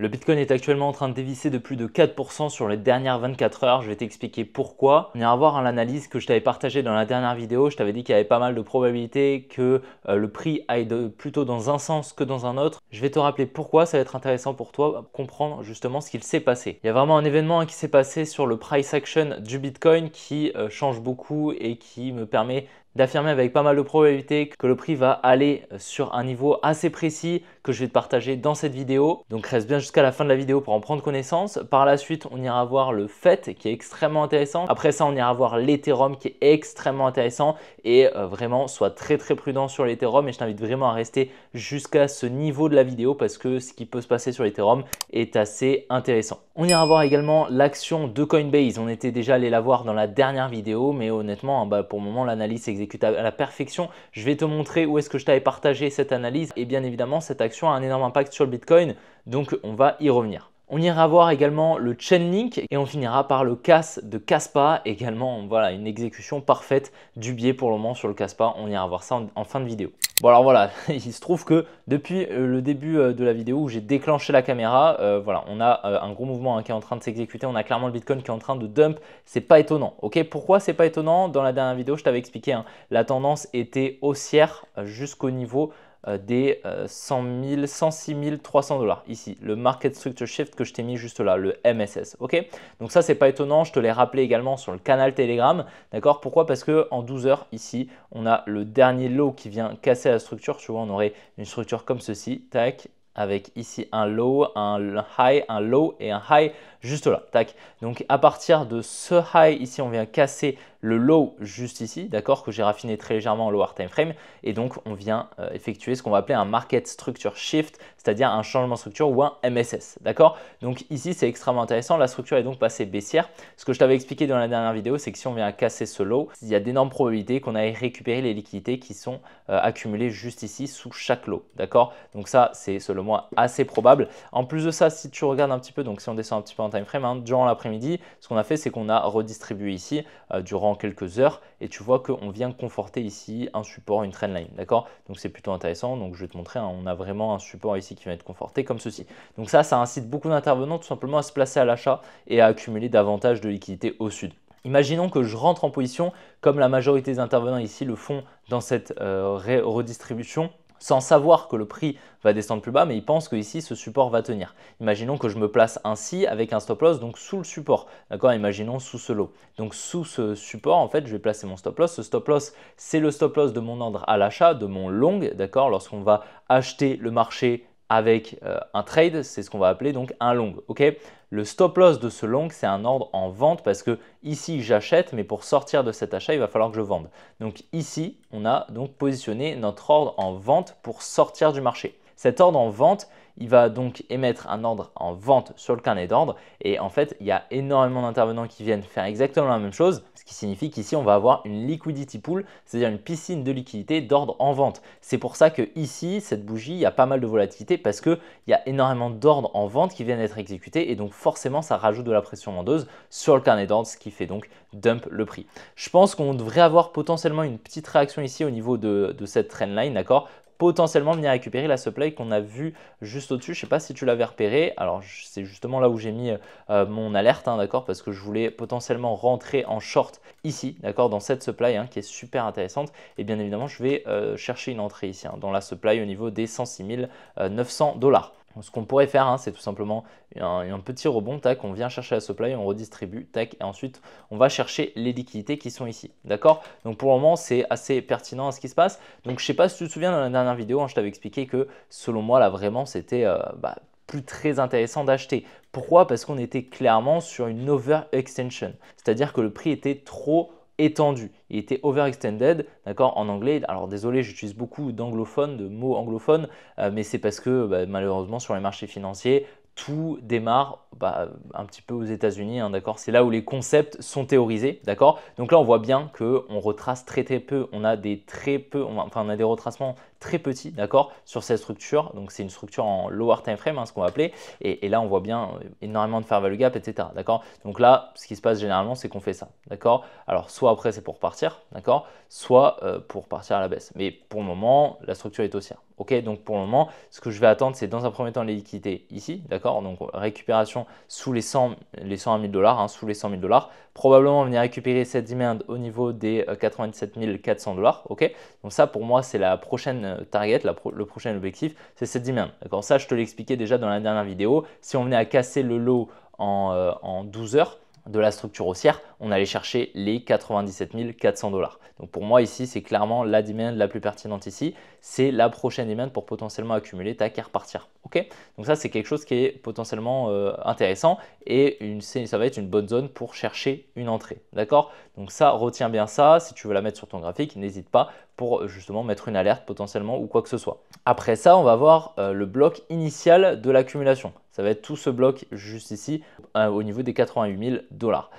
Le Bitcoin est actuellement en train de dévisser de plus de 4% sur les dernières 24 heures. Je vais t'expliquer pourquoi. On ira voir l'analyse que je t'avais partagée dans la dernière vidéo. Je t'avais dit qu'il y avait pas mal de probabilités que le prix aille plutôt dans un sens que dans un autre. Je vais te rappeler pourquoi. Ça va être intéressant pour toi de comprendre justement ce qu'il s'est passé. Il y a vraiment un événement qui s'est passé sur le price action du Bitcoin qui change beaucoup et qui me permet d'affirmer avec pas mal de probabilité que le prix va aller sur un niveau assez précis que je vais te partager dans cette vidéo. Donc reste bien jusqu'à la fin de la vidéo pour en prendre connaissance. Par la suite, on ira voir le FED qui est extrêmement intéressant. Après ça, on ira voir l'Ethereum qui est extrêmement intéressant et vraiment, sois très prudent sur l'Ethereum et je t'invite vraiment à rester jusqu'à ce niveau de la vidéo parce que ce qui peut se passer sur l'Ethereum est assez intéressant. On ira voir également l'action de Coinbase. On était déjà allé la voir dans la dernière vidéo, mais honnêtement, pour le moment, l'analyse s'exécute à la perfection. Je vais te montrer où est-ce que je t'avais partagé cette analyse et bien évidemment, cette action a un énorme impact sur le Bitcoin, donc on va y revenir. On ira voir également le Chainlink et on finira par le CAS de Kaspa, également voilà, une exécution parfaite du biais pour le moment sur le Kaspa. On ira voir ça en fin de vidéo. Bon alors voilà, il se trouve que depuis le début de la vidéo où j'ai déclenché la caméra, voilà, on a un gros mouvement qui est en train de s'exécuter. On a clairement le Bitcoin qui est en train de dump. C'est pas étonnant. Ok, pourquoi c'est pas étonnant? Dans la dernière vidéo, je t'avais expliqué, la tendance était haussière jusqu'au niveau des 106 300 $. Ici, le Market Structure Shift que je t'ai mis juste là, le MSS. Ok, donc ça, c'est pas étonnant. Je te l'ai rappelé également sur le canal Telegram. D'accord, pourquoi? Parce qu'en 12 heures, ici, on a le dernier low qui vient casser la structure. Tu vois, on aurait une structure comme ceci. Tac. Avec ici un low, un high, un low et un high juste là. Tac. Donc à partir de ce high ici, on vient casser le low juste ici, d'accord, que j'ai raffiné très légèrement en lower time frame. Et donc on vient effectuer ce qu'on va appeler un market structure shift, c'est-à-dire un changement de structure ou un MSS. D'accord. Donc ici, c'est extrêmement intéressant. La structure est donc passée baissière. Ce que je t'avais expliqué dans la dernière vidéo, c'est que si on vient casser ce low, il y a d'énormes probabilités qu'on aille récupérer les liquidités qui sont accumulées juste ici sous chaque low. D'accord. Donc ça, c'est selon moi assez probable. En plus de ça, si tu regardes un petit peu, donc si on descend un petit peu en time frame, durant l'après-midi, ce qu'on a fait, c'est qu'on a redistribué ici durant quelques heures et tu vois qu'on vient conforter ici un support, une trendline. D'accord. Donc c'est plutôt intéressant. Donc je vais te montrer, on a vraiment un support ici qui va être conforté comme ceci. Donc ça incite beaucoup d'intervenants tout simplement à se placer à l'achat et à accumuler davantage de liquidités au sud. Imaginons que je rentre en position comme la majorité des intervenants ici le font dans cette redistribution, sans savoir que le prix va descendre plus bas, mais ils pensent que ici ce support va tenir. Imaginons que je me place ainsi avec un stop loss, donc sous le support. D'accord, imaginons sous ce lot. Donc sous ce support, en fait, je vais placer mon stop loss. Ce stop loss, c'est le stop loss de mon ordre à l'achat, de mon long. D'accord, lorsqu'on va acheter le marché avec un trade, c'est ce qu'on va appeler donc un long. Ok. Le stop loss de ce long, c'est un ordre en vente parce que ici, j'achète, mais pour sortir de cet achat, il va falloir que je vende. Donc ici, on a donc positionné notre ordre en vente pour sortir du marché. Cet ordre en vente, il va donc émettre un ordre en vente sur le carnet d'ordre et en fait, il y a énormément d'intervenants qui viennent faire exactement la même chose, ce qui signifie qu'ici, on va avoir une liquidity pool, c'est-à-dire une piscine de liquidité d'ordre en vente. C'est pour ça que ici, cette bougie, il y a pas mal de volatilité parce qu'il y a énormément d'ordres en vente qui viennent d'être exécutés et donc forcément, ça rajoute de la pression vendeuse sur le carnet d'ordre, ce qui fait donc dump le prix. Je pense qu'on devrait avoir potentiellement une petite réaction ici au niveau de cette trendline, d'accord? Potentiellement venir récupérer la supply qu'on a vu juste au-dessus. Je ne sais pas si tu l'avais repéré. Alors, c'est justement là où j'ai mis mon alerte, d'accord, parce que je voulais potentiellement rentrer en short ici, d'accord, dans cette supply qui est super intéressante. Et bien évidemment, je vais chercher une entrée ici dans la supply au niveau des 106 900 $. Ce qu'on pourrait faire, c'est tout simplement un petit rebond, tac, on vient chercher la supply, on redistribue, tac, et ensuite on va chercher les liquidités qui sont ici, d'accord? Donc pour le moment, c'est assez pertinent à ce qui se passe. Donc je ne sais pas si tu te souviens, dans la dernière vidéo, je t'avais expliqué que selon moi, là vraiment, c'était plus très intéressant d'acheter. Pourquoi? Parce qu'on était clairement sur une overextension, c'est-à-dire que le prix était trop étendu. Il était overextended, d'accord, en anglais. Alors désolé, j'utilise beaucoup d'anglophones, de mots anglophones, mais c'est parce que malheureusement sur les marchés financiers, tout démarre un petit peu aux États-Unis, d'accord. C'est là où les concepts sont théorisés, d'accord. Donc là, on voit bien qu'on retrace très peu. On a des retracements très petit, d'accord, sur cette structure. Donc c'est une structure en lower time frame, hein, ce qu'on va appeler. Et là, on voit bien énormément de fair value gap, etc. D'accord. Donc là, ce qui se passe généralement, c'est qu'on fait ça, d'accord. Alors soit après c'est pour partir, d'accord, soit pour partir à la baisse. Mais pour le moment, la structure est haussière. Ok, donc pour le moment, ce que je vais attendre, c'est dans un premier temps les liquidités ici, d'accord. Donc récupération sous les 101 000 dollars, sous les 100 000 dollars. Probablement venir récupérer cette demand au niveau des 97 400 dollars. Ok, donc ça pour moi, c'est la prochaine target, le prochain objectif, c'est cette demand. D'accord, ça je te l'ai expliqué déjà dans la dernière vidéo. Si on venait à casser le lot en 12 heures de la structure haussière, on allait chercher les 97 400 dollars. Donc pour moi ici, c'est clairement la demand la plus pertinente ici. C'est la prochaine demand pour potentiellement accumuler ta et repartir. Ok, donc ça c'est quelque chose qui est potentiellement intéressant et ça va être une bonne zone pour chercher une entrée. D'accord, donc ça, retiens bien ça. Si tu veux la mettre sur ton graphique, n'hésite pas pour justement mettre une alerte potentiellement ou quoi que ce soit. Après ça, on va voir le bloc initial de l'accumulation. Ça va être tout ce bloc juste ici au niveau des 88 000 dollars.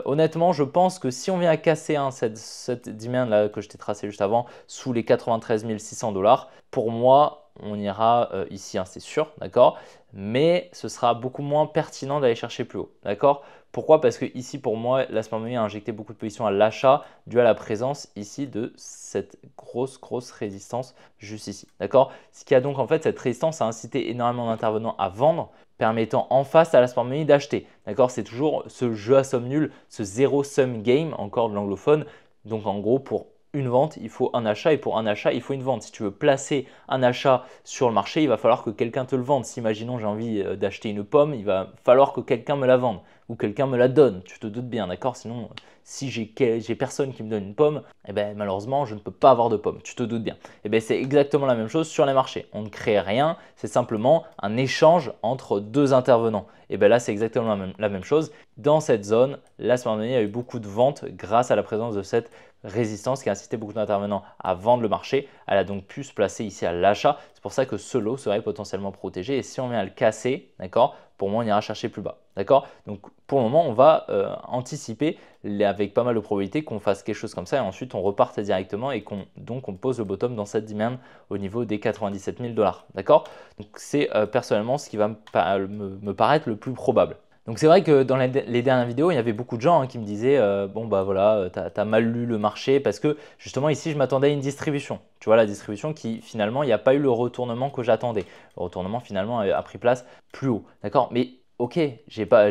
Honnêtement, je pense que si on vient à casser cette demand là que je t'ai tracé juste avant sous les 93 600 dollars, pour moi, on ira ici, c'est sûr, d'accord. Mais ce sera beaucoup moins pertinent d'aller chercher plus haut, d'accord. Pourquoi? Parce que ici, pour moi, la smart money a injecté beaucoup de positions à l'achat dû à la présence ici de cette grosse résistance juste ici, d'accord. Ce qui a donc en fait cette résistance a incité énormément d'intervenants à vendre, permettant en face à la smart money d'acheter. D'accord, c'est toujours ce jeu à somme nulle, ce zéro sum game, encore de l'anglophone. Donc en gros, pour une vente, il faut un achat et pour un achat, il faut une vente. Si tu veux placer un achat sur le marché, il va falloir que quelqu'un te le vende. Si imaginons j'ai envie d'acheter une pomme, il va falloir que quelqu'un me la vende ou quelqu'un me la donne. Tu te doutes bien, d'accord? Sinon, si j'ai personne qui me donne une pomme, eh ben, malheureusement, je ne peux pas avoir de pomme. Tu te doutes bien. Eh ben, c'est exactement la même chose sur les marchés. On ne crée rien, c'est simplement un échange entre deux intervenants. Et bien là, c'est exactement la même chose. Dans cette zone, la semaine dernière, il y a eu beaucoup de ventes grâce à la présence de cette résistance qui a incité beaucoup d'intervenants à vendre le marché. Elle a donc pu se placer ici à l'achat. C'est pour ça que ce lot serait potentiellement protégé. Et si on vient à le casser, d'accord, pour moi, on ira chercher plus bas. D'accord. Donc pour le moment, on va anticiper avec pas mal de probabilité qu'on fasse quelque chose comme ça et ensuite on reparte directement et qu'on pose le bottom dans cette demand au niveau des 97 000 dollars. D'accord. Donc c'est personnellement ce qui va me paraître le plus probable. Donc c'est vrai que dans les dernières vidéos, il y avait beaucoup de gens qui me disaient bon bah voilà, t'as mal lu le marché parce que justement ici je m'attendais à une distribution. Tu vois la distribution qui finalement il n'y a pas eu le retournement que j'attendais. Le retournement finalement a pris place plus haut. D'accord. Mais ok, j'ai pas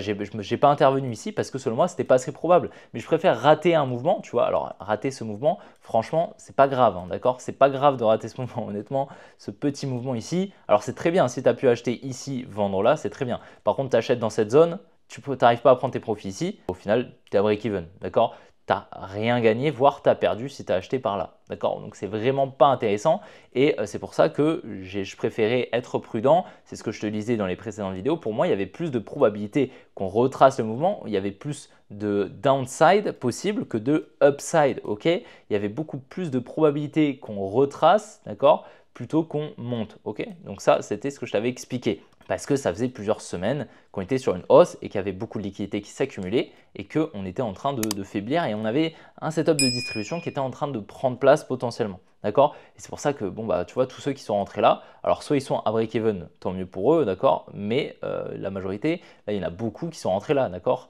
intervenu ici parce que selon moi, c'était pas assez probable. Mais je préfère rater un mouvement, tu vois. Alors, rater ce mouvement, franchement, c'est pas grave, d'accord? C'est pas grave de rater ce mouvement, honnêtement. Ce petit mouvement ici, alors c'est très bien. Si tu as pu acheter ici, vendre là, c'est très bien. Par contre, tu achètes dans cette zone, tu n'arrives pas à prendre tes profits ici. Au final, tu es à break-even, d'accord? Tu n'as rien gagné, voire tu as perdu si tu as acheté par là. D'accord? Donc c'est vraiment pas intéressant et c'est pour ça que je préférais être prudent. C'est ce que je te disais dans les précédentes vidéos. Pour moi, il y avait plus de probabilité qu'on retrace le mouvement. Il y avait plus de downside possible que de upside. Ok? Il y avait beaucoup plus de probabilité qu'on retrace, d'accord, plutôt qu'on monte. Ok? Donc ça, c'était ce que je t'avais expliqué. Parce que ça faisait plusieurs semaines qu'on était sur une hausse et qu'il y avait beaucoup de liquidités qui s'accumulaient et qu'on était en train de faiblir et on avait un setup de distribution qui était en train de prendre place potentiellement. D'accord? Et c'est pour ça que, bon, bah, tu vois, tous ceux qui sont rentrés là, alors soit ils sont à break-even, tant mieux pour eux, d'accord? Mais la majorité, là, il y en a beaucoup qui sont rentrés là, d'accord?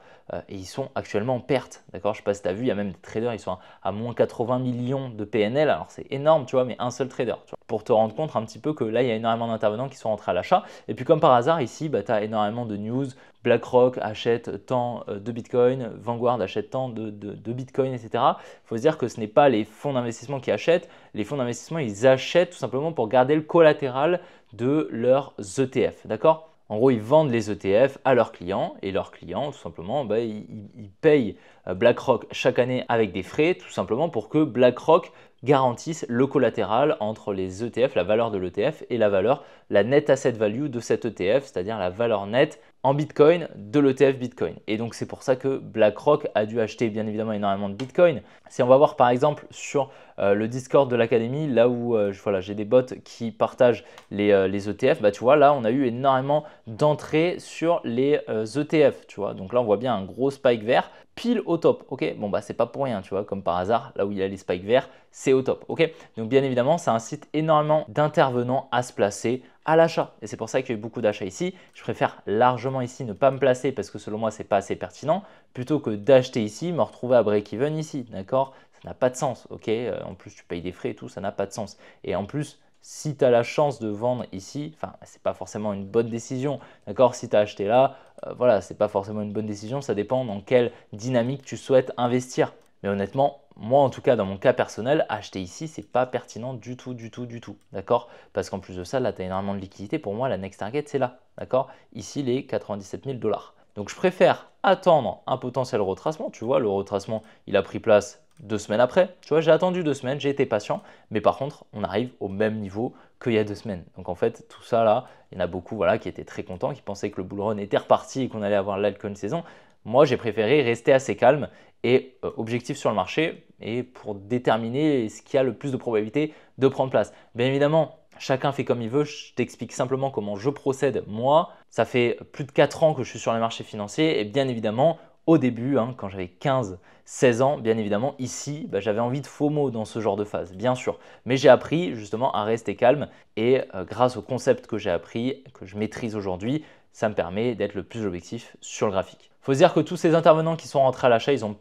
Et ils sont actuellement en perte, d'accord? Je ne sais pas si tu as vu, il y a même des traders, ils sont à moins 80 millions de PNL, alors c'est énorme, tu vois, mais un seul trader, tu vois, pour te rendre compte un petit peu que là, il y a énormément d'intervenants qui sont rentrés à l'achat. Et puis, comme par hasard, ici, bah, tu as énormément de news. BlackRock achète tant de Bitcoin, Vanguard achète tant de Bitcoin, etc. Il faut se dire que ce n'est pas les fonds d'investissement qui achètent. Les fonds d'investissement, ils achètent tout simplement pour garder le collatéral de leurs ETF. D'accord? En gros, ils vendent les ETF à leurs clients et leurs clients, tout simplement, bah, ils payent BlackRock chaque année avec des frais, tout simplement pour que BlackRock garantisse le collatéral entre les ETF, la valeur de l'ETF et la net asset value de cet ETF, c'est-à-dire la valeur nette en Bitcoin de l'ETF Bitcoin. Et donc c'est pour ça que BlackRock a dû acheter bien évidemment énormément de Bitcoin. Si on va voir par exemple sur le Discord de l'académie, là où voilà, j'ai des bots qui partagent les ETF, bah, tu vois là on a eu énormément d'entrées sur les ETF, tu vois. Donc là on voit bien un gros spike vert pile au top, ok? Bon, bah, c'est pas pour rien, tu vois, comme par hasard, là où il y a les spikes verts, c'est au top, ok? Donc, bien évidemment, ça incite énormément d'intervenants à se placer à l'achat. Et c'est pour ça qu'il y a eu beaucoup d'achats ici. Je préfère largement ici ne pas me placer parce que selon moi, c'est pas assez pertinent, plutôt que d'acheter ici, me retrouver à break-even ici, d'accord? Ça n'a pas de sens, ok? En plus, tu payes des frais et tout, ça n'a pas de sens. Et en plus, si tu as la chance de vendre ici, enfin, ce n'est pas forcément une bonne décision, d'accord? Si tu as acheté là, voilà, ce n'est pas forcément une bonne décision, ça dépend dans quelle dynamique tu souhaites investir. Mais honnêtement, moi en tout cas, dans mon cas personnel, acheter ici, ce n'est pas pertinent du tout, du tout, du tout, d'accord? Parce qu'en plus de ça, là, tu as énormément de liquidité. Pour moi, la next target, c'est là, d'accord? Ici, les 97 000 $. Donc, je préfère attendre un potentiel retracement. Tu vois, le retracement, il a pris place 2 semaines après. Tu vois, j'ai attendu 2 semaines, j'ai été patient. Mais par contre, on arrive au même niveau qu'il y a 2 semaines. Donc, en fait, tout ça là, il y en a beaucoup voilà, qui étaient très contents, qui pensaient que le bull run était reparti et qu'on allait avoir l'altcoin saison. Moi, j'ai préféré rester assez calme et objectif sur le marché et pour déterminer ce qui a le plus de probabilité de prendre place. Bien évidemment, chacun fait comme il veut. Je t'explique simplement comment je procède moi. Ça fait plus de 4 ans que je suis sur les marchés financiers et bien évidemment, au début, quand j'avais 15-16 ans, bien évidemment, ici, j'avais envie de FOMO dans ce genre de phase, bien sûr. Mais j'ai appris justement à rester calme et grâce au concept que j'ai appris, que je maîtrise aujourd'hui, ça me permet d'être le plus objectif sur le graphique. Il faut se dire que tous ces intervenants qui sont rentrés à l'achat, ils ont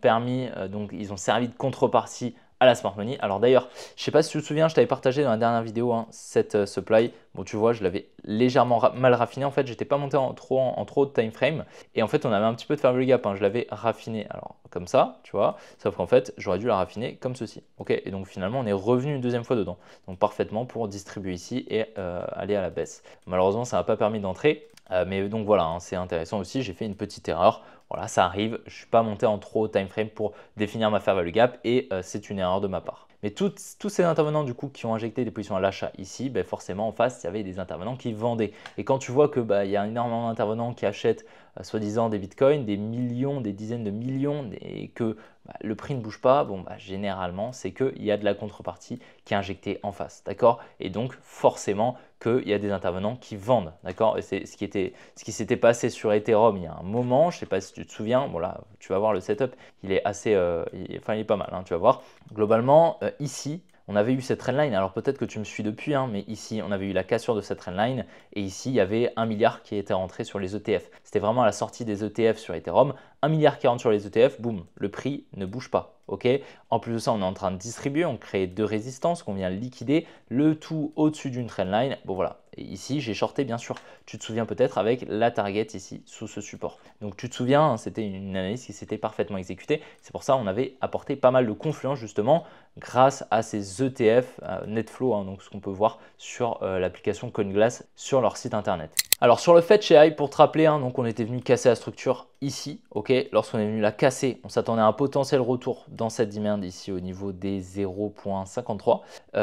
ils ont servi de contrepartie à la smart money. Alors d'ailleurs, je ne sais pas si tu te souviens, je t'avais partagé dans la dernière vidéo cette supply. Bon, tu vois, je l'avais légèrement mal raffiné. En fait, j'étais pas monté en trop de time frame. Et en fait, on avait un petit peu de fair value gap. Je l'avais raffiné alors comme ça, tu vois. Sauf qu'en fait, j'aurais dû la raffiner comme ceci. Ok. Et donc finalement, on est revenu une deuxième fois dedans. Donc parfaitement pour distribuer ici et aller à la baisse. Malheureusement, ça m'a pas permis d'entrer. Mais donc voilà, c'est intéressant aussi. J'ai fait une petite erreur. Voilà, ça arrive. Je ne suis pas monté en trop haut time frame pour définir ma fair value gap et c'est une erreur de ma part. Mais tous ces intervenants du coup qui ont injecté des positions à l'achat ici, forcément en face, il y avait des intervenants qui vendaient. Et quand tu vois que il y a énormément d'intervenants qui achètent soi-disant des bitcoins, des millions, des dizaines de millions et que le prix ne bouge pas, généralement, c'est qu'il y a de la contrepartie qui est injectée en face, d'accord? Et donc, forcément, qu'il y a des intervenants qui vendent, d'accord? Et c'est ce qui s'était passé sur Ethereum il y a un moment, je ne sais pas si tu te souviens, bon là, tu vas voir le setup, il est assez, il est pas mal, tu vas voir. Globalement, ici, on avait eu cette trendline, alors peut-être que tu me suis depuis, mais ici, on avait eu la cassure de cette trendline et ici, il y avait 1 milliard qui était rentré sur les ETF. C'était vraiment à la sortie des ETF sur Ethereum, 1 milliard qui rentre sur les ETF, boum, le prix ne bouge pas. Ok. En plus de ça, on est en train de distribuer, on crée 2 résistances qu'on vient liquider, le tout au-dessus d'une trendline. Bon voilà. Et ici, j'ai shorté bien sûr, tu te souviens peut-être avec la target ici sous ce support. Donc tu te souviens, c'était une analyse qui s'était parfaitement exécutée. C'est pour ça qu'on avait apporté pas mal de confluence justement grâce à ces ETF Netflow, donc ce qu'on peut voir sur l'application CoinGlass sur leur site internet. Alors sur le fait chez AI, pour te rappeler, donc on était venu casser la structure ici, ok. Lorsqu'on est venu la casser, on s'attendait à un potentiel retour dans cette demand ici au niveau des 0,53.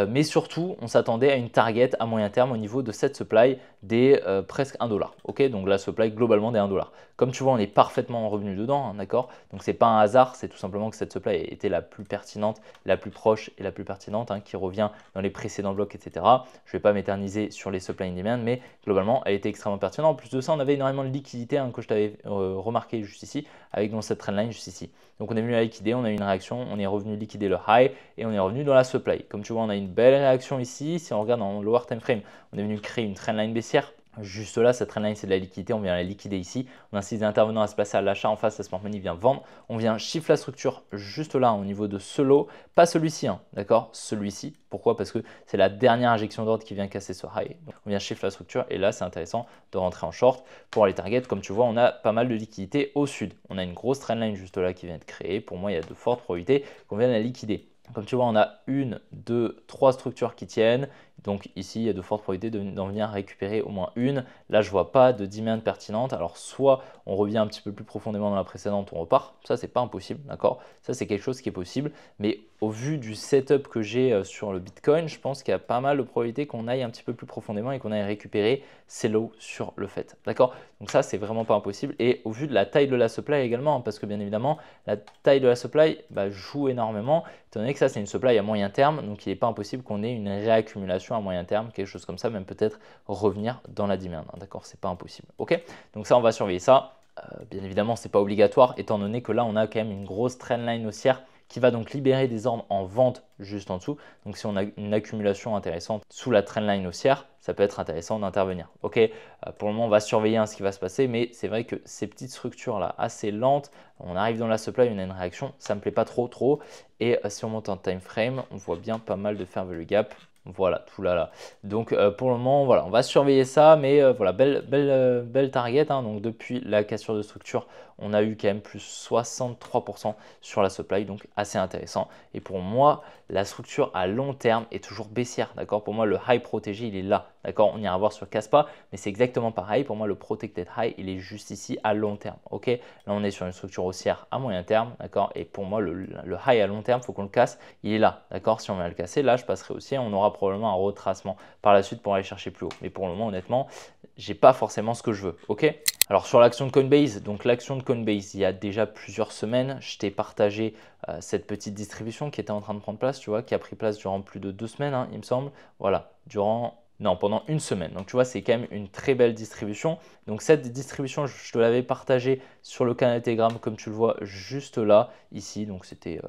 Mais surtout, on s'attendait à une target à moyen terme au niveau de cette supply des presque 1 $. Ok, donc la supply globalement des 1 $. Comme tu vois, on est parfaitement revenu dedans, d'accord. Donc c'est pas un hasard, c'est tout simplement que cette supply était la plus pertinente, la plus proche et la plus pertinente, qui revient dans les précédents blocs, etc. Je ne vais pas m'éterniser sur les supply and demand, mais globalement, elle était extrêmement pertinente. En plus de ça, on avait énormément de liquidité que je t'avais remarqué juste ici, avec dans cette trendline juste ici. Donc on est venu la liquider, on a eu une réaction, on est revenu liquider le high et on est revenu dans la supply. Comme tu vois, on a une belle réaction ici. Si on regarde en lower time frame, on est venu créer une trendline baissière. Juste là, cette trendline, c'est de la liquidité. On vient la liquider ici. On incite les intervenants à se placer à l'achat en face. La smart money vient vendre. On vient shift la structure juste là au niveau de ce lot. Pas celui-ci, d'accord? Celui-ci. Pourquoi? Parce que c'est la dernière injection d'ordre qui vient casser ce high. Donc, on vient shift la structure. Et là, c'est intéressant de rentrer en short pour les targets. Comme tu vois, on a pas mal de liquidité au sud. On a une grosse trendline juste là qui vient de créer. Pour moi, il y a de fortes probabilités qu'on vienne la liquider. Comme tu vois, on a 1, 2, 3 structures qui tiennent. Donc ici, il y a de fortes probabilités d'en venir récupérer au moins une. Là, je ne vois pas de demand pertinente. Alors, soit on revient un petit peu plus profondément dans la précédente, on repart. Ça, c'est pas impossible, d'accord? Ça, c'est quelque chose qui est possible. Mais au vu du setup que j'ai sur le Bitcoin, je pense qu'il y a pas mal de probabilités qu'on aille un petit peu plus profondément et qu'on aille récupérer ces lows sur le fait, d'accord? Donc ça, c'est vraiment pas impossible. Et au vu de la taille de la supply également, parce que bien évidemment, la taille de la supply joue énormément, étant donné que ça, c'est une supply à moyen terme. Donc, il n'est pas impossible qu'on ait une réaccumulation à moyen terme, quelque chose comme ça, même peut-être revenir dans la demand, d'accord? C'est pas impossible, ok? Donc ça, on va surveiller ça. Bien évidemment, ce n'est pas obligatoire étant donné que là, on a quand même une grosse trendline haussière qui va donc libérer des ordres en vente juste en dessous. Donc si on a une accumulation intéressante sous la trendline haussière, ça peut être intéressant d'intervenir. Ok, pour le moment, on va surveiller ce qui va se passer, mais c'est vrai que ces petites structures-là, assez lentes, on arrive dans la supply, on a une réaction, ça ne me plaît pas trop. Et si on monte en time frame, on voit bien pas mal de fair value gap. Voilà, tout là. Donc pour le moment, voilà, on va surveiller ça, mais voilà, belle target. Donc depuis la cassure de structure, on a eu quand même plus 63% sur la supply, donc assez intéressant. Et pour moi, la structure à long terme est toujours baissière, d'accord? Pour moi, le high protégé, il est là, d'accord? On ira voir sur Caspa, mais c'est exactement pareil. Pour moi, le protected high, il est juste ici à long terme, ok? Là, on est sur une structure haussière à moyen terme, d'accord? Et pour moi, le high à long terme, il faut qu'on le casse, il est là, d'accord? Si on va le casser, là, je passerai aussi, on aura probablement un retracement par la suite pour aller chercher plus haut. Mais pour le moment, honnêtement, j'ai pas forcément ce que je veux, ok? Alors sur l'action de Coinbase, donc l'action de Coinbase, il y a déjà plusieurs semaines, je t'ai partagé cette petite distribution qui était en train de prendre place, tu vois, qui a pris place durant plus de 2 semaines, il me semble. Voilà, pendant une semaine. Donc tu vois, c'est quand même une très belle distribution. Donc cette distribution, je te l'avais partagée sur le canal Telegram, comme tu le vois juste là, ici. Donc c'était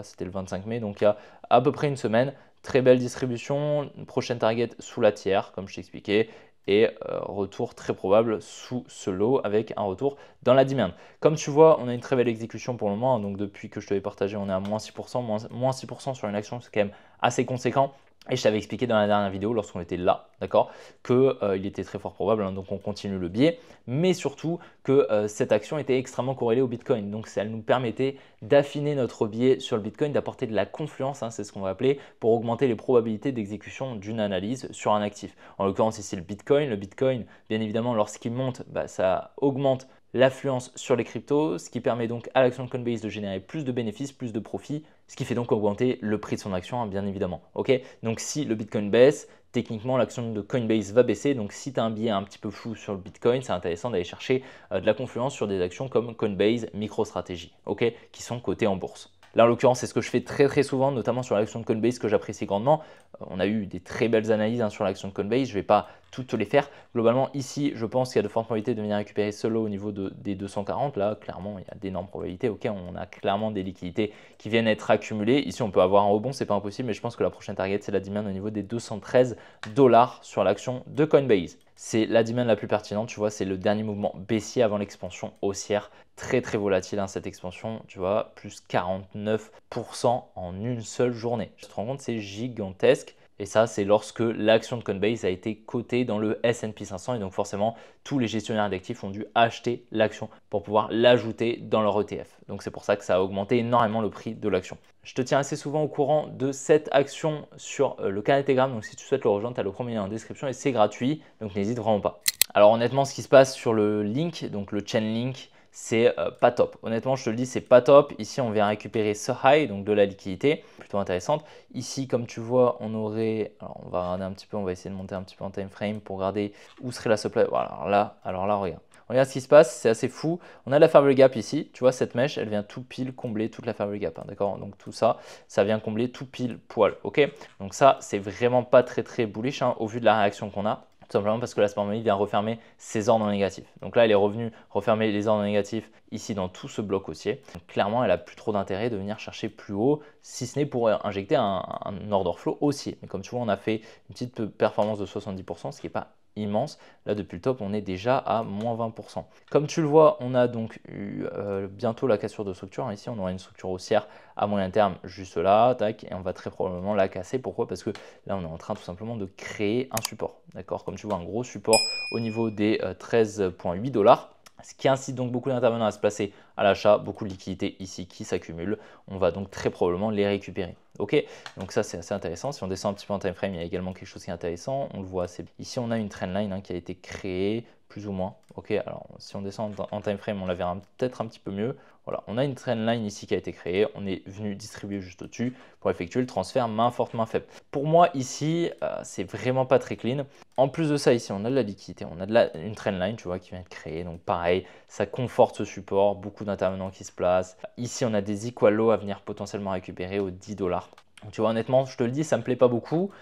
c'était le 25 mai, donc il y a à peu près une semaine. Très belle distribution, prochaine target sous la tiers, comme je t'expliquais, et retour très probable sous ce lot avec un retour dans la demand. Comme tu vois, on a une très belle exécution pour le moment. Donc depuis que je te l'ai partagé, on est à moins 6%, moins 6% sur une action, c'est quand même assez conséquent. Et je t'avais expliqué dans la dernière vidéo, lorsqu'on était là, d'accord, qu'il était très fort probable, donc on continue le biais, mais surtout que cette action était extrêmement corrélée au Bitcoin. Donc elle nous permettait d'affiner notre biais sur le Bitcoin, d'apporter de la confluence, c'est ce qu'on va appeler, pour augmenter les probabilités d'exécution d'une analyse sur un actif. En l'occurrence ici le Bitcoin. Le Bitcoin, bien évidemment, lorsqu'il monte, ça augmente l'affluence sur les cryptos, ce qui permet donc à l'action de Coinbase de générer plus de bénéfices, plus de profits, ce qui fait donc augmenter le prix de son action, bien évidemment. Ok, donc si le Bitcoin baisse, techniquement l'action de Coinbase va baisser. Donc si tu as un biais un petit peu flou sur le Bitcoin, c'est intéressant d'aller chercher de la confluence sur des actions comme Coinbase, MicroStrategy, ok, qui sont cotées en bourse. Là, en l'occurrence, c'est ce que je fais très souvent, notamment sur l'action de Coinbase que j'apprécie grandement. On a eu des très belles analyses sur l'action de Coinbase. Je ne vais pas toutes les faire. Globalement, ici, je pense qu'il y a de fortes probabilités de venir récupérer ce lot au niveau des 240. Là, clairement, il y a d'énormes probabilités. Ok, on a clairement des liquidités qui viennent être accumulées. Ici, on peut avoir un rebond, c'est pas impossible, mais je pense que la prochaine target, c'est la demand au niveau des 213 $ sur l'action de Coinbase. C'est la demand la plus pertinente, tu vois, c'est le dernier mouvement baissier avant l'expansion haussière. Très volatile cette expansion, tu vois, plus 49% en une seule journée. Tu te rends compte, c'est gigantesque. Et ça, c'est lorsque l'action de Coinbase a été cotée dans le S&P 500 et donc forcément, tous les gestionnaires d'actifs ont dû acheter l'action pour pouvoir l'ajouter dans leur ETF. Donc c'est pour ça que ça a augmenté énormément le prix de l'action. Je te tiens assez souvent au courant de cette action sur le canal Telegram. Donc si tu souhaites le rejoindre, tu as le premier lien en description et c'est gratuit. Donc n'hésite vraiment pas. Alors honnêtement, ce qui se passe sur le link, donc le chain link, c'est pas top. Honnêtement, je te le dis, c'est pas top. Ici, on vient récupérer ce high, donc de la liquidité, plutôt intéressante. Ici, comme tu vois, on aurait, alors on va regarder un petit peu, on va essayer de monter un petit peu en time frame pour regarder où serait la supply. Voilà, alors là, regarde. Regarde ce qui se passe, c'est assez fou. On a la fair value gap ici, tu vois, cette mèche, elle vient tout pile combler toute la fair value gap, d'accord? Donc tout ça, ça vient combler tout pile poil, ok? Donc ça, c'est vraiment pas très bullish au vu de la réaction qu'on a. Tout simplement parce que la Smart Money vient refermer ses ordres négatifs. Donc là, elle est revenue refermer les ordres négatifs ici dans tout ce bloc haussier. Donc clairement, elle n'a plus trop d'intérêt de venir chercher plus haut, si ce n'est pour injecter un order flow haussier. Mais comme tu vois, on a fait une petite performance de 70%, ce qui n'est pas immense. Là, depuis le top, on est déjà à moins 20%. Comme tu le vois, on a donc eu bientôt la cassure de structure. Ici, on aura une structure haussière à moyen terme juste là, tac, et on va très probablement la casser. Pourquoi? Parce que là, on est en train tout simplement de créer un support. D'accord? Comme tu vois, un gros support au niveau des 13,8 $. Ce qui incite donc beaucoup d'intervenants à se placer à l'achat, beaucoup de liquidités ici qui s'accumulent. On va donc très probablement les récupérer. Ok, donc ça c'est assez intéressant. Si on descend un petit peu en time frame, il y a également quelque chose qui est intéressant. On le voit assez. Ici, on a une trendline qui a été créée plus ou moins. Ok, alors si on descend en time frame, on la verra peut-être un petit peu mieux. Voilà, on a une trendline ici qui a été créée. On est venu distribuer juste au-dessus pour effectuer le transfert main forte, main faible. Pour moi, ici, c'est vraiment pas très clean. En plus de ça, ici, on a de la liquidité, on a une trendline, tu vois, qui vient de créer. Donc pareil, ça conforte ce support, beaucoup d'intervenants qui se placent. Ici, on a des equal lows à venir potentiellement récupérer aux 10 $. Donc, tu vois, honnêtement, je te le dis, ça me plaît pas beaucoup.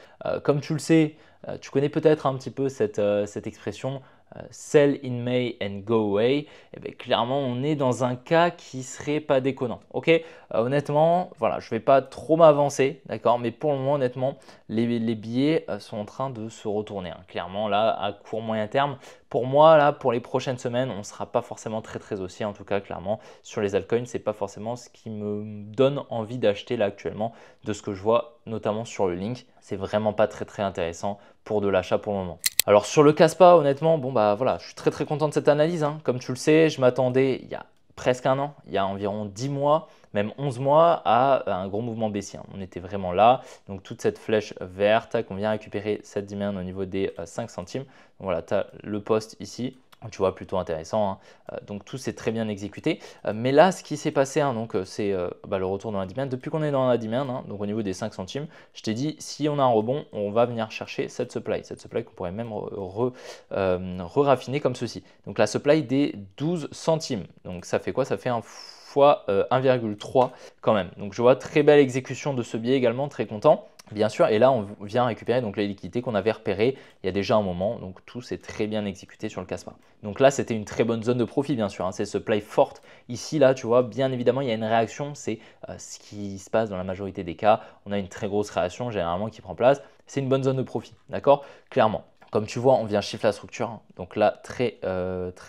Comme tu le sais, tu connais peut-être un petit peu cette expression. sell in May and go away, et bien, clairement, on est dans un cas qui serait pas déconnant. Ok, honnêtement, voilà, je ne vais pas trop m'avancer, d'accord, mais pour le moment, honnêtement, les billets sont en train de se retourner, hein. Clairement, là, à court moyen terme, pour moi, là, pour les prochaines semaines, on ne sera pas forcément très haussier, en tout cas, clairement, sur les altcoins, ce n'est pas forcément ce qui me donne envie d'acheter là actuellement, de ce que je vois, notamment sur le link. C'est vraiment pas très intéressant pour de l'achat pour le moment. Alors sur le Kaspa, honnêtement, bon bah voilà, je suis très content de cette analyse, hein. Comme tu le sais, je m'attendais il y a presque un an, il y a environ 10 mois, même 11 mois, à un gros mouvement baissier. On était vraiment là. Donc toute cette flèche verte, on vient récupérer cette demand au niveau des 5 centimes. Donc voilà, tu as le poste ici. Tu vois, plutôt intéressant, hein. Donc tout s'est très bien exécuté. Mais là, ce qui s'est passé, hein, c'est le retour dans la demand. Depuis qu'on est dans la demand, hein, donc au niveau des 5 centimes, je t'ai dit, si on a un rebond, on va venir chercher cette supply qu'on pourrait même raffiner comme ceci. Donc la supply des 12 centimes. Donc ça fait quoi? Ça fait un fois 1,3 quand même. Donc je vois très belle exécution de ce biais également, très content. Bien sûr, et là on vient récupérer donc les liquidités qu'on avait repérées il y a déjà un moment, donc tout s'est très bien exécuté sur le Kaspa. Donc là c'était une très bonne zone de profit bien sûr, hein. C'est supply forte. Ici là tu vois, bien évidemment il y a une réaction, c'est ce qui se passe dans la majorité des cas. On a une très grosse réaction généralement qui prend place, c'est une bonne zone de profit, d'accord? Clairement. Comme tu vois, on vient shift la structure, hein. Donc là, très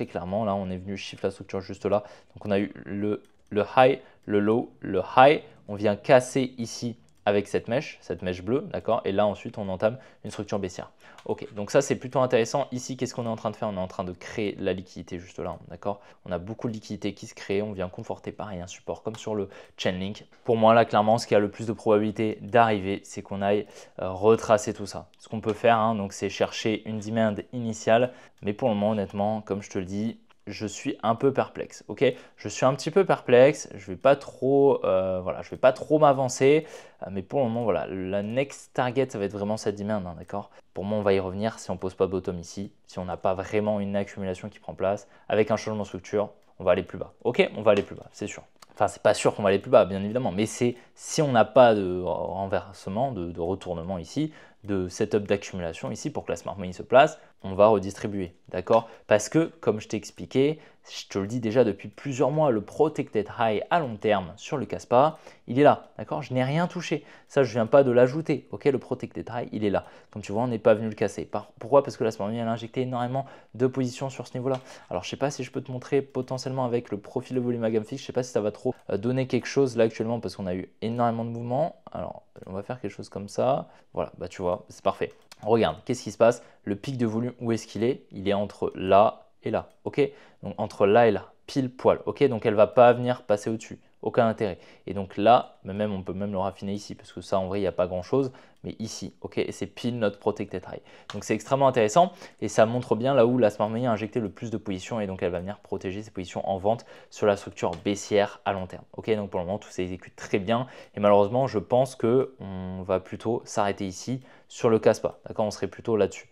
clairement, là, on est venu shift la structure juste là. Donc on a eu le high, le low, le high. On vient casser ici avec cette mèche bleue, d'accord? Et là, ensuite, on entame une structure baissière. Ok, donc ça, c'est plutôt intéressant. Ici, qu'est-ce qu'on est en train de faire? On est en train de créer la liquidité juste là, d'accord? On a beaucoup de liquidité qui se crée. On vient conforter pareil un support comme sur le Chainlink. Pour moi, là, clairement, ce qui a le plus de probabilité d'arriver, c'est qu'on aille retracer tout ça. Ce qu'on peut faire, hein, donc, c'est chercher une demand initiale. Mais pour le moment, honnêtement, comme je te le dis, je suis un peu perplexe, ok? Je suis un petit peu perplexe, je vais pas trop, je vais pas trop m'avancer, mais pour le moment, voilà, la next target, ça va être vraiment cette demand, hein, d'accord? Pour moi, on va y revenir si on pose pas bottom ici, si on n'a pas vraiment une accumulation qui prend place, avec un changement de structure, on va aller plus bas, ok? On va aller plus bas, c'est sûr. Enfin, c'est pas sûr qu'on va aller plus bas, bien évidemment, mais c'est si on n'a pas de renversement, de retournement ici, de setup d'accumulation ici pour que la smart money se place, on va redistribuer, d'accord? Parce que, comme je t'ai expliqué, je te le dis déjà depuis plusieurs mois, le protected high à long terme sur le Kaspa, il est là, d'accord? Je n'ai rien touché. Ça, je ne viens pas de l'ajouter, ok? Le protected high, il est là. Comme tu vois, on n'est pas venu le casser. Pourquoi? Parce que la smart money, elle a injecté énormément de positions sur ce niveau-là. Alors, je ne sais pas si je peux te montrer potentiellement avec le profil de volume à gamme fixe. Je ne sais pas si ça va trop donner quelque chose là actuellement parce qu'on a eu énormément de mouvements. Alors, on va faire quelque chose comme ça. Voilà, bah tu vois, c'est parfait. Regarde, qu'est-ce qui se passe? Le pic de volume, où est-ce qu'il est? Il est entre là et là, ok? Donc entre là et là, pile poil, ok? Donc elle ne va pas venir passer au-dessus, aucun intérêt. Et donc là, même on peut même le raffiner ici, parce que ça en vrai, il n'y a pas grand-chose, mais ici, ok? Et c'est pile notre protected high. Donc c'est extrêmement intéressant et ça montre bien là où la smart money a injecté le plus de positions et donc elle va venir protéger ses positions en vente sur la structure baissière à long terme. Ok, donc pour le moment, tout s'exécute très bien et malheureusement, je pense qu'on va plutôt s'arrêter ici sur le Kaspa. D'accord, on serait plutôt là-dessus.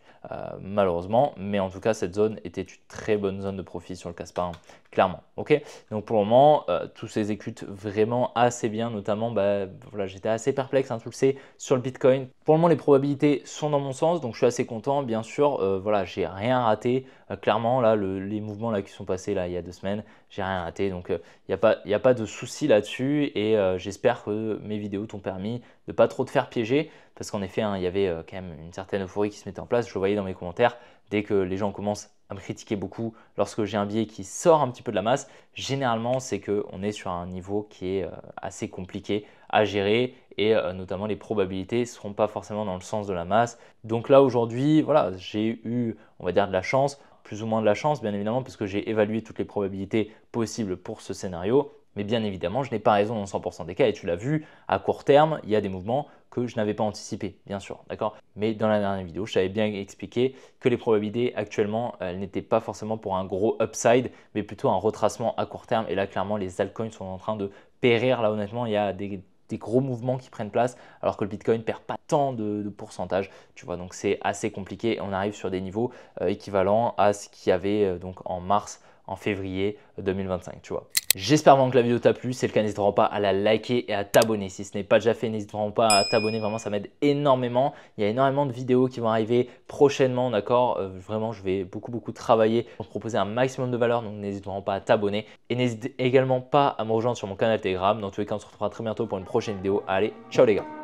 Malheureusement, mais en tout cas cette zone était une très bonne zone de profit sur le Kaspa, hein, clairement. Ok, donc pour le moment tout s'exécute vraiment assez bien, notamment voilà, j'étais assez perplexe, hein, tu le sais, sur le Bitcoin. Pour le moment les probabilités sont dans mon sens, donc je suis assez content. Bien sûr, voilà, j'ai rien raté. Clairement là, les mouvements là qui sont passés là il y a 2 semaines, j'ai rien raté, donc il n'y a pas de souci là-dessus et j'espère que mes vidéos t'ont permis de pas trop te faire piéger parce qu'en effet, hein, il y avait quand même une certaine euphorie qui se mettait en place. Je le voyais dans mes commentaires, dès que les gens commencent à me critiquer beaucoup lorsque j'ai un biais qui sort un petit peu de la masse, généralement c'est qu'on est sur un niveau qui est assez compliqué à gérer et notamment les probabilités ne seront pas forcément dans le sens de la masse. Donc là aujourd'hui, voilà, j'ai eu, on va dire, de la chance, plus ou moins de la chance bien évidemment parce que j'ai évalué toutes les probabilités possibles pour ce scénario. Mais bien évidemment, je n'ai pas raison dans 100% des cas et tu l'as vu, à court terme, il y a des mouvements que je n'avais pas anticipés, bien sûr, d'accord? Mais dans la dernière vidéo, je t'avais bien expliqué que les probabilités actuellement, elles n'étaient pas forcément pour un gros upside, mais plutôt un retracement à court terme. Et là, clairement, les altcoins sont en train de périr. Là, honnêtement, il y a des gros mouvements qui prennent place alors que le Bitcoin perd pas tant de pourcentage, tu vois, donc c'est assez compliqué. On arrive sur des niveaux équivalents à ce qu'il y avait donc en mars, en février 2025, tu vois. J'espère vraiment que la vidéo t'a plu. Si c'est le cas, n'hésite vraiment pas à la liker et à t'abonner. Si ce n'est pas déjà fait, n'hésite vraiment pas à t'abonner. Vraiment, ça m'aide énormément. Il y a énormément de vidéos qui vont arriver prochainement, d'accord. Vraiment, je vais beaucoup travailler pour te proposer un maximum de valeur. Donc, n'hésite vraiment pas à t'abonner. Et n'hésite également pas à me rejoindre sur mon canal Telegram. Dans tous les cas, on se retrouvera très bientôt pour une prochaine vidéo. Allez, ciao les gars.